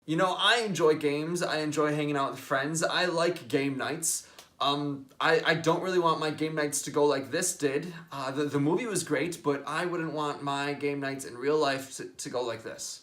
You know, I enjoy games. I enjoy hanging out with friends. I like game nights. I don't really want my game nights to go like this did. The movie was great, but I wouldn't want my game nights in real life to go like this.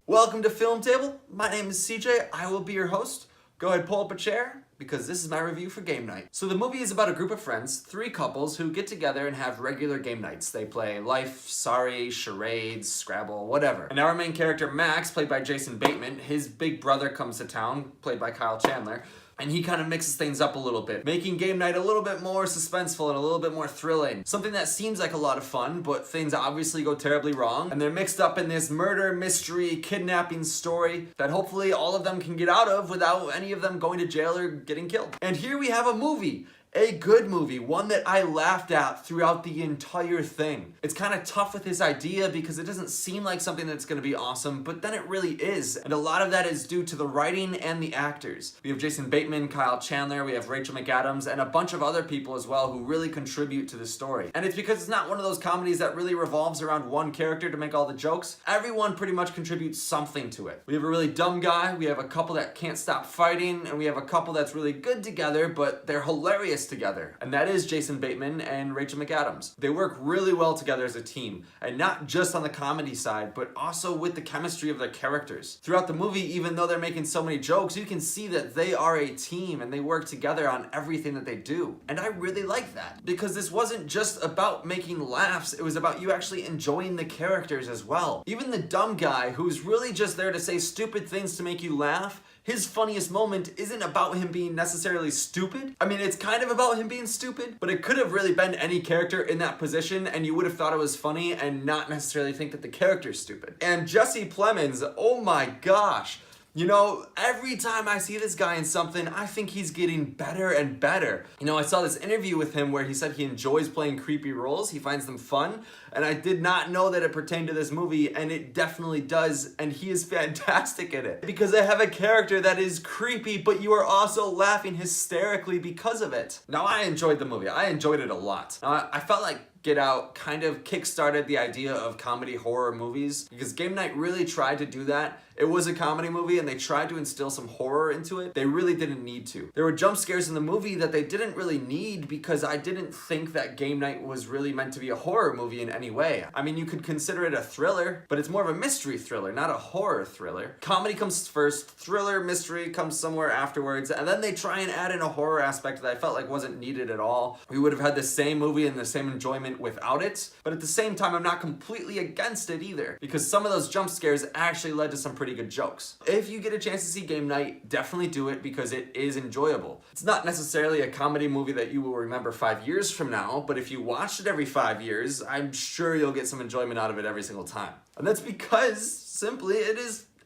Welcome to Film Table. My name is CJ. I will be your host. Go ahead, pull up a chair, because this is my review for game night. So the movie is about a group of friends, 3 couples, who get together and have regular game nights. They play Life, Sorry, Charades, Scrabble, whatever. And our main character, Max, played by Jason Bateman, his big brother comes to town, played by Kyle Chandler, and he kind of mixes things up a little bit, making game night a little bit more suspenseful and a little bit more thrilling. Something that seems like a lot of fun, but things obviously go terribly wrong, and they're mixed up in this murder, mystery, kidnapping story that hopefully all of them can get out of without any of them going to jail or getting killed. And here we have a movie. A good movie, one that I laughed at throughout the entire thing. It's kind of tough with this idea because it doesn't seem like something that's going to be awesome, but then it really is. And a lot of that is due to the writing and the actors. We have Jason Bateman, Kyle Chandler, we have Rachel McAdams, and a bunch of other people as well who really contribute to the story. And it's because it's not one of those comedies that really revolves around one character to make all the jokes. Everyone pretty much contributes something to it. We have a really dumb guy, we have a couple that can't stop fighting, and we have a couple that's really good together, but they're hilarious together, and that is Jason Bateman and Rachel McAdams. They work really well together as a team, and not just on the comedy side, but also with the chemistry of their characters. Throughout the movie, even though they're making so many jokes, you can see that they are a team and they work together on everything that they do. And I really like that, because this wasn't just about making laughs, it was about you actually enjoying the characters as well. Even the dumb guy, who's really just there to say stupid things to make you laugh, his funniest moment isn't about him being necessarily stupid. I mean, it's kind of about him being stupid, but it could have really been any character in that position and you would have thought it was funny and not necessarily think that the character's stupid. And Jesse Plemons, oh my gosh. You know, every time I see this guy in something, I think he's getting better and better. You know, I saw this interview with him where he said he enjoys playing creepy roles, he finds them fun, and I did not know that it pertained to this movie, and it definitely does, and he is fantastic at it. Because I have a character that is creepy, but you are also laughing hysterically because of it. Now, I enjoyed the movie. I enjoyed it a lot. Now, I felt like Get Out kind of kickstarted the idea of comedy horror movies, because Game Night really tried to do that. It was a comedy movie and they tried to instill some horror into it. They really didn't need to. There were jump scares in the movie that they didn't really need because I didn't think that Game Night was really meant to be a horror movie in any way. I mean, you could consider it a thriller, but it's more of a mystery thriller, not a horror thriller. Comedy comes first, thriller, mystery comes somewhere afterwards, and then they try and add in a horror aspect that I felt like wasn't needed at all. We would have had the same movie and the same enjoyment without it, but at the same time, I'm not completely against it either, because some of those jump scares actually led to some pretty good jokes. If you get a chance to see Game Night, definitely do it because it is enjoyable. It's not necessarily a comedy movie that you will remember 5 years from now, but if you watched it every 5 years, I'm sure you'll get some enjoyment out of it every single time. And that's because, simply,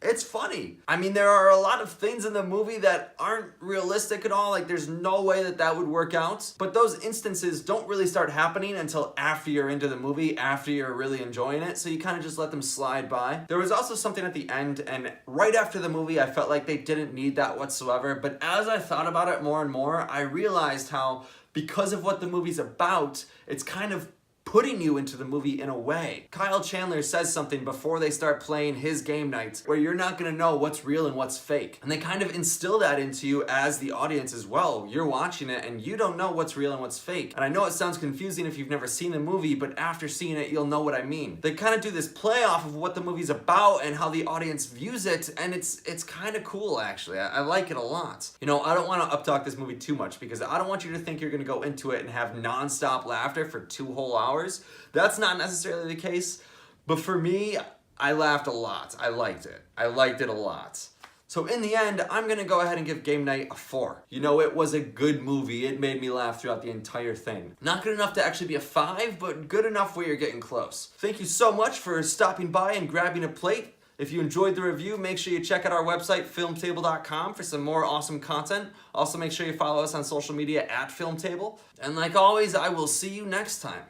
it's funny. I mean, there are a lot of things in the movie that aren't realistic at all. Like, there's no way that that would work out. But those instances don't really start happening until after you're into the movie, after you're really enjoying it. So you kind of just let them slide by. There was also something at the end, and right after the movie, I felt like they didn't need that whatsoever. But as I thought about it more and more, I realized how, because of what the movie's about, it's kind of putting you into the movie in a way. Kyle Chandler says something before they start playing his game nights where you're not gonna know what's real and what's fake. And they kind of instill that into you as the audience as well. You're watching it and you don't know what's real and what's fake. And I know it sounds confusing if you've never seen the movie, but after seeing it, you'll know what I mean. They kind of do this play off of what the movie's about and how the audience views it, and it's kind of cool, actually. I like it a lot. You know, I don't want to uptalk this movie too much because I don't want you to think you're gonna go into it and have nonstop laughter for 2 whole hours. That's not necessarily the case, but for me, I laughed a lot. I liked it. I liked it a lot. So in the end, I'm gonna go ahead and give Game Night a 4. You know, it was a good movie. It made me laugh throughout the entire thing. Not good enough to actually be a 5, but good enough where you're getting close. Thank you so much for stopping by and grabbing a plate. If you enjoyed the review, make sure you check out our website, filmtable.com, for some more awesome content. Also, make sure you follow us on social media @FilmTable. And like always, I will see you next time.